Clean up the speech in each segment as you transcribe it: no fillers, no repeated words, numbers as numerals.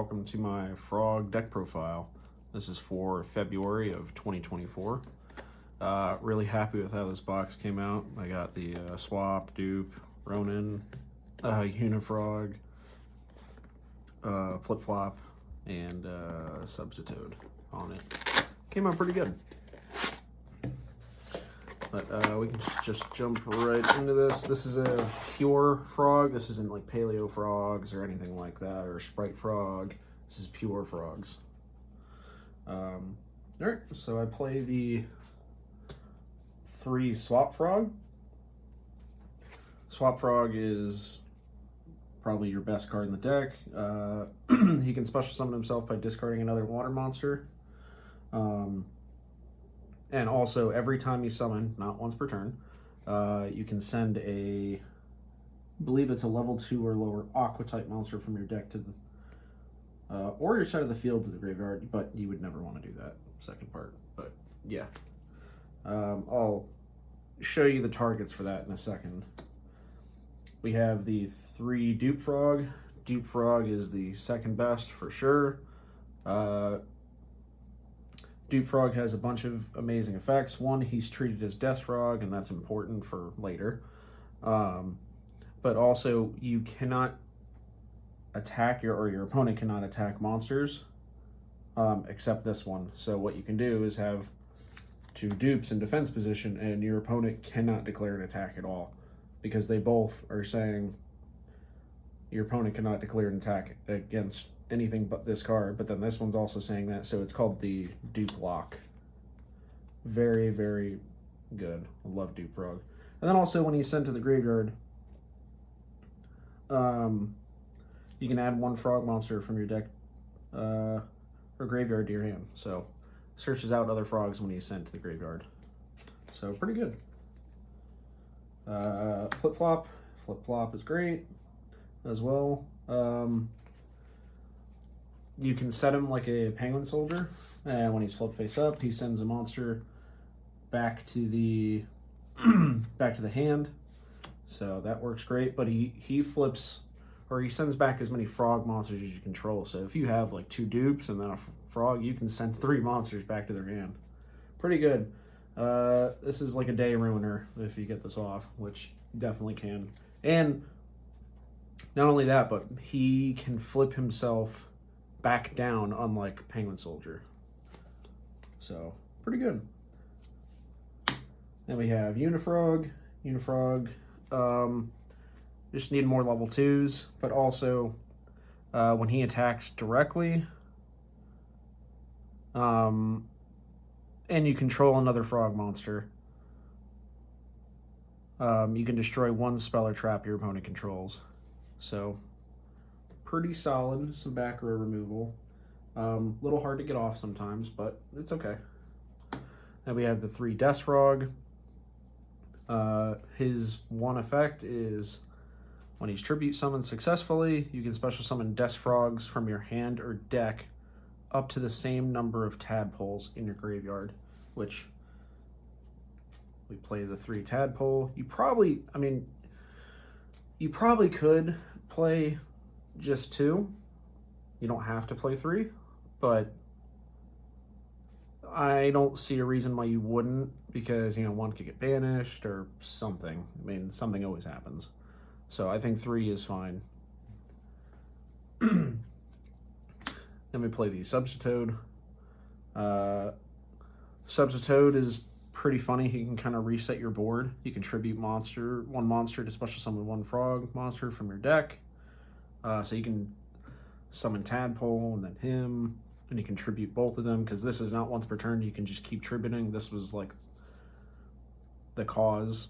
welcome to my frog deck profile. This is for February of 2024. Really happy with how this box came out. I got the swap, dupe, Ronin, Unifrog, flip-flop, and Substitute on it. Came out pretty good. But we can just jump right into this. This is a pure frog. This isn't like paleo frogs or anything like that, or sprite frog. This is pure frogs. All right, so I play the 3 swap frog. Swap frog is probably your best card in the deck. He can special summon himself by discarding another water monster. And also, every time you summon, not once per turn, you can send I believe it's a level 2 or lower Aqua-type monster from your deck to the, or your side of the field to the graveyard, but you would never want to do that second part. But yeah, I'll show you the targets for that in a second. We have the 3 Dupe Frog. Dupe Frog is the second best for sure. Dupe Frog has a bunch of amazing effects. One, he's treated as Death Frog, and that's important for later. But also, you cannot attack or your opponent cannot attack monsters, except this one. So what you can do is have 2 dupes in defense position, and your opponent cannot declare an attack at all, because they both are saying your opponent cannot declare an attack against anything but this card, but then this one's also saying that, so it's called the Dupe Lock. Very, very good. I love Dupe Frog. And then also, when he's sent to the graveyard, you can add 1 frog monster from your deck or graveyard to your hand. So searches out other frogs when he's sent to the graveyard. So pretty good. Flip-flop. Flip-flop is great as well. You can set him like a penguin soldier, and when he's flip face up, he sends a monster back to the hand. So that works great. But he flips, or he sends back as many frog monsters as you control. So if you have like 2 dupes and then a frog, you can send 3 monsters back to their hand. Pretty good. This is like a day ruiner if you get this off, which you definitely can. And not only that, but he can flip himself back down, unlike Penguin Soldier. So, pretty good. Then we have Unifrog. Unifrog, just need more level 2s, but also when he attacks directly, and you control another frog monster, you can destroy 1 spell or trap your opponent controls. So, pretty solid. Some back row removal. Little hard to get off sometimes, but it's okay. Then we have the 3 Death Frog. His one effect is when he's tribute summoned successfully, you can special summon Death Frogs from your hand or deck up to the same number of tadpoles in your graveyard, which we play the 3 tadpole. You probably could play just 2. You don't have to play 3, but I don't see a reason why you wouldn't, because, 1 could get banished or something. Something always happens. So I think 3 is fine. Then we play the Substitute. Substitute is pretty funny. He can kind of reset your board. You can tribute one monster to special summon 1 frog monster from your deck. So you can summon Tadpole and then him, and you can tribute both of them, because this is not once per turn. You can just keep tributing. This was like the cause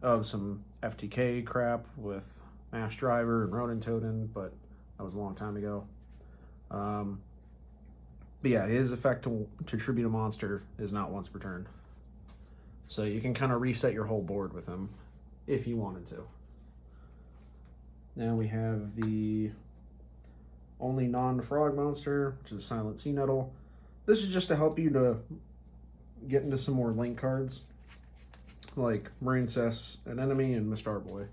of some FTK crap with Mash Driver and Ronintoadin, but that was a long time ago. But yeah, his effect to tribute a monster is not once per turn. So you can kind of reset your whole board with him if you wanted to. Now we have the only non-frog monster, which is Silent Sea Nettle. This is just to help you to get into some more link cards, like Marine Cess, an enemy, and Mr. Boy.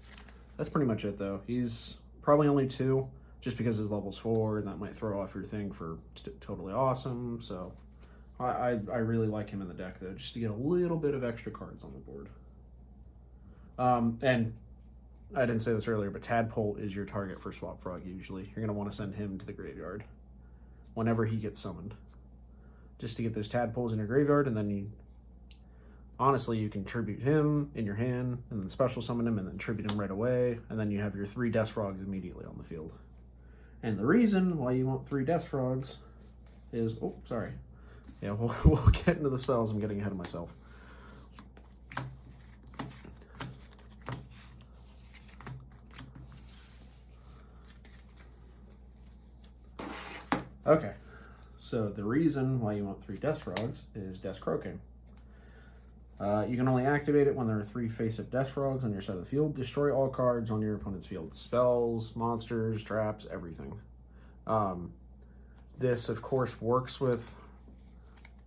That's pretty much it, though. He's probably only 2, just because his level's 4, and that might throw off your thing for totally awesome. So I really like him in the deck, though, just to get a little bit of extra cards on the board. And I didn't say this earlier, but Tadpole is your target for Swap Frog usually. You're going to want to send him to the graveyard whenever he gets summoned, just to get those Tadpoles in your graveyard, and then honestly, you can tribute him in your hand, and then special summon him, and then tribute him right away, and then you have your 3 Death Frogs immediately on the field. And the reason why you want 3 Death Frogs is... Oh, sorry. Yeah, we'll get into the spells. I'm getting ahead of myself. Okay, so the reason why you want 3 Death Frogs is Death Croaking. You can only activate it when there are 3 face-up Death Frogs on your side of the field. Destroy all cards on your opponent's field. Spells, monsters, traps, everything. This, of course, works with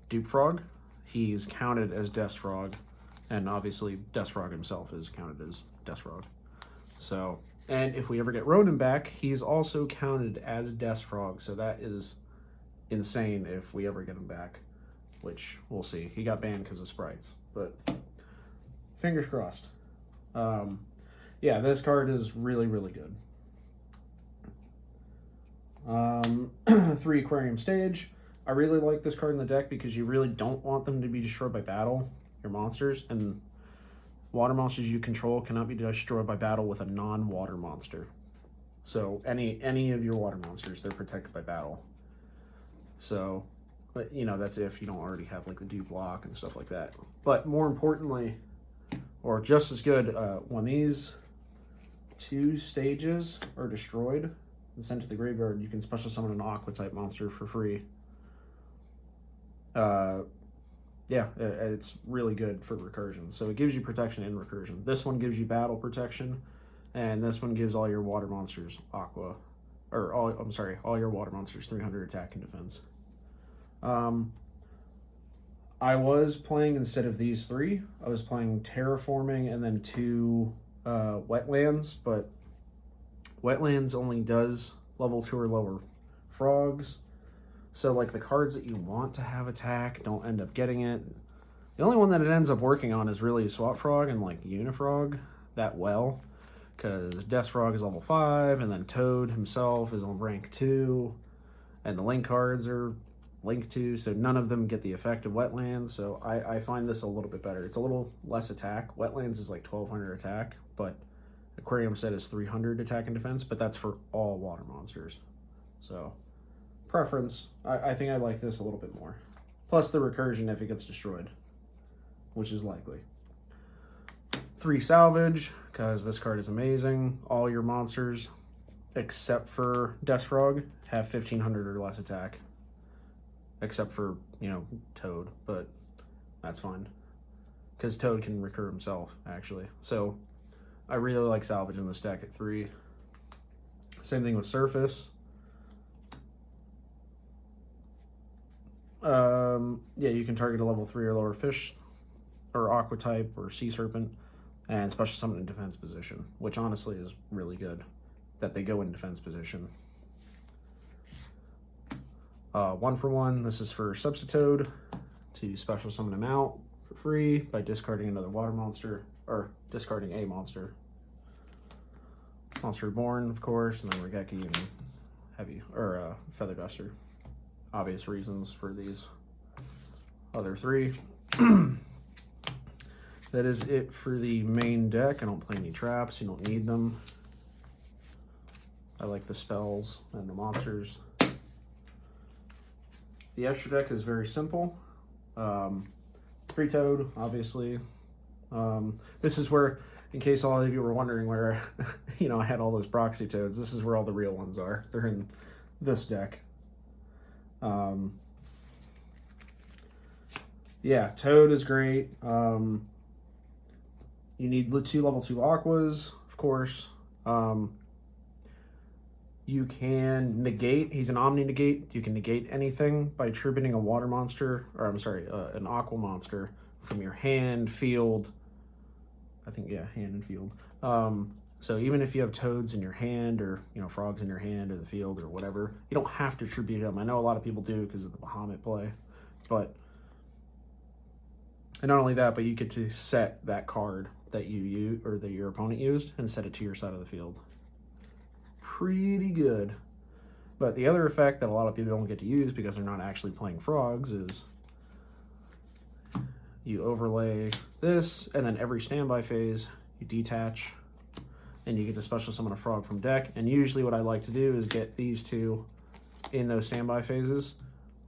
Dupe Frog. He's counted as Death Frog, and obviously Death Frog himself is counted as Death Frog. So, and if we ever get Ronin back, he's also counted as Death Frog, so that is insane if we ever get him back, which we'll see. He got banned because of sprites, but fingers crossed. Yeah, this card is really, really good. 3 Aquarium Stage. I really like this card in the deck because you really don't want them to be destroyed by battle, your monsters, and water monsters you control cannot be destroyed by battle with a non-water monster. So any of your water monsters, they're protected by battle. So, but you know, that's if you don't already have like the Dupe block and stuff like that. But more importantly, or just as good, when these 2 stages are destroyed and sent to the graveyard, you can special summon an Aqua type monster for free. Yeah, it's really good for recursion. So it gives you protection and recursion. This one gives you battle protection, and this one gives all your water monsters Aqua, or all your water monsters 300 attack and defense. I was playing, instead of these 3, I was playing Terraforming and then 2 Wetlands, but Wetlands only does level 2 or lower frogs. So, like, the cards that you want to have attack don't end up getting it. The only one that it ends up working on is really Swap Frog and, like, Unifrog that well. Because Death Frog is level 5, and then Toad himself is on rank 2. And the link cards are link 2, so none of them get the effect of Wetlands. So I find this a little bit better. It's a little less attack. Wetlands is like 1200 attack, but Aquarium Set is 300 attack and defense, but that's for all water monsters. So... preference, I think I like this a little bit more. Plus the recursion if it gets destroyed, which is likely. 3 Salvage, because this card is amazing. All your monsters, except for Death Frog, have 1500 or less attack. Except for, you know, Toad, but that's fine. Because Toad can recur himself, actually. So, I really like Salvage in this deck at 3. Same thing with Surface. Yeah, you can target a level 3 or lower fish, or Aqua type, or Sea Serpent, and special summon in defense position, which honestly is really good that they go in defense position. 1 for 1, this is for Substitute to special summon him out for free by discarding another water monster, or discarding a monster. Monster Reborn, of course, and then Regeki and Heavy, or Feather Duster. Obvious reasons for these other 3. That is it for the main deck. I don't play any traps. You don't need them. I like the spells and the monsters. The extra deck is very simple. 3 Toad, obviously. This is where, in case all of you were wondering where, you know, I had all those proxy Toads, this is where all the real ones are. They're in this deck. Yeah, Toad is great. You need 2 level 2 Aquas, of course. You can negate, he's an Omni Negate. You can negate anything by tributing a water monster, or I'm sorry, an Aqua monster from your hand, field, I think, yeah, hand and field, So even if you have toads in your hand, or frogs in your hand, or the field, or whatever, you don't have to tribute them. I know a lot of people do because of the Bahamut play, and not only that, but you get to set that card that you use, or that your opponent used, and set it to your side of the field. Pretty good. But the other effect that a lot of people don't get to use because they're not actually playing frogs is you overlay this, and then every standby phase you detach, and you get to special summon a frog from deck. And usually what I like to do is get these two in those standby phases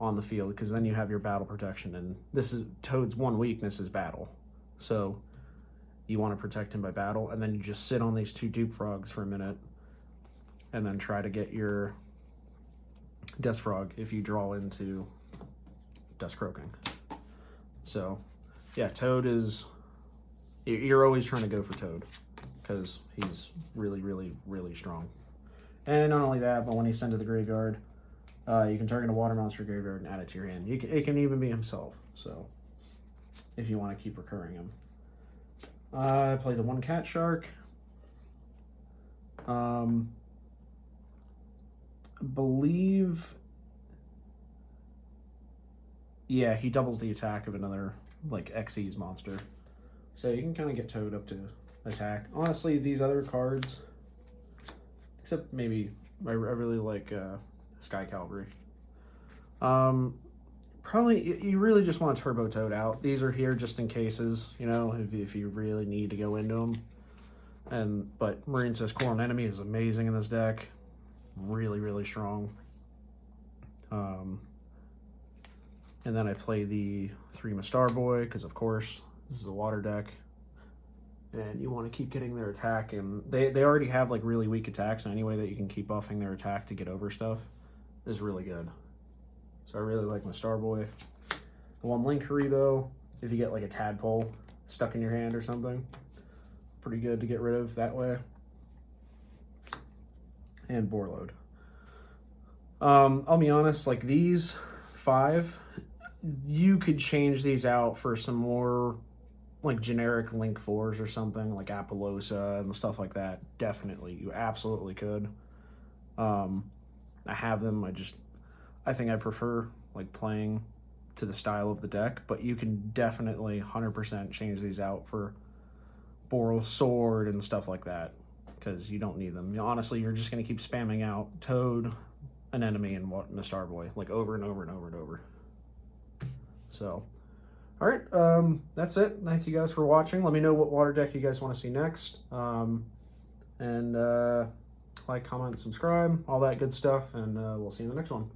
on the field, because then you have your battle protection. And this is Toad's one weakness is battle, so you want to protect him by battle, and then you just sit on these two dupe frogs for a minute, and then try to get your Death Frog if you draw into Dust Croaking. So yeah, Toad is, you're always trying to go for Toad because he's really, really, really strong. And not only that, but when he's sent to the graveyard, you can target a water monster graveyard and add it to your hand. It can even be himself, so if you want to keep recurring him. I play the one cat shark. Believe, yeah, he doubles the attack of another like Xyz monster, so you can kind of get Toad up to attack. Honestly, these other cards, except maybe I really like Sky Cavalry. Probably you really just want to turbo Toad out. These are here just in cases, if you really need to go into them. But Marine Says Core Enemy is amazing in this deck. Really, really strong. And then I play the 3 Mastar Boy because, of course, this is a water deck, and you want to keep getting their attack. And they already have like really weak attacks, and any way that you can keep buffing their attack to get over stuff is really good. So I really like Mastar Boy. The one Link Haribo, if you get like a tadpole stuck in your hand or something, pretty good to get rid of that way. And Borload. I'll be honest, like these 5, you could change these out for some more like generic Link 4s or something, like Apollosa and stuff like that. Definitely, you absolutely could. I have them, I think I prefer like playing to the style of the deck, but you can definitely 100% change these out for Boral Sword and stuff like that, because you don't need them. Honestly, you're just going to keep spamming out Toad, an enemy, and Mastar Boy like over and over and over and over. So, all right, that's it. Thank you guys for watching. Let me know what water deck you guys want to see next. And like, comment, subscribe, all that good stuff, and we'll see you in the next one.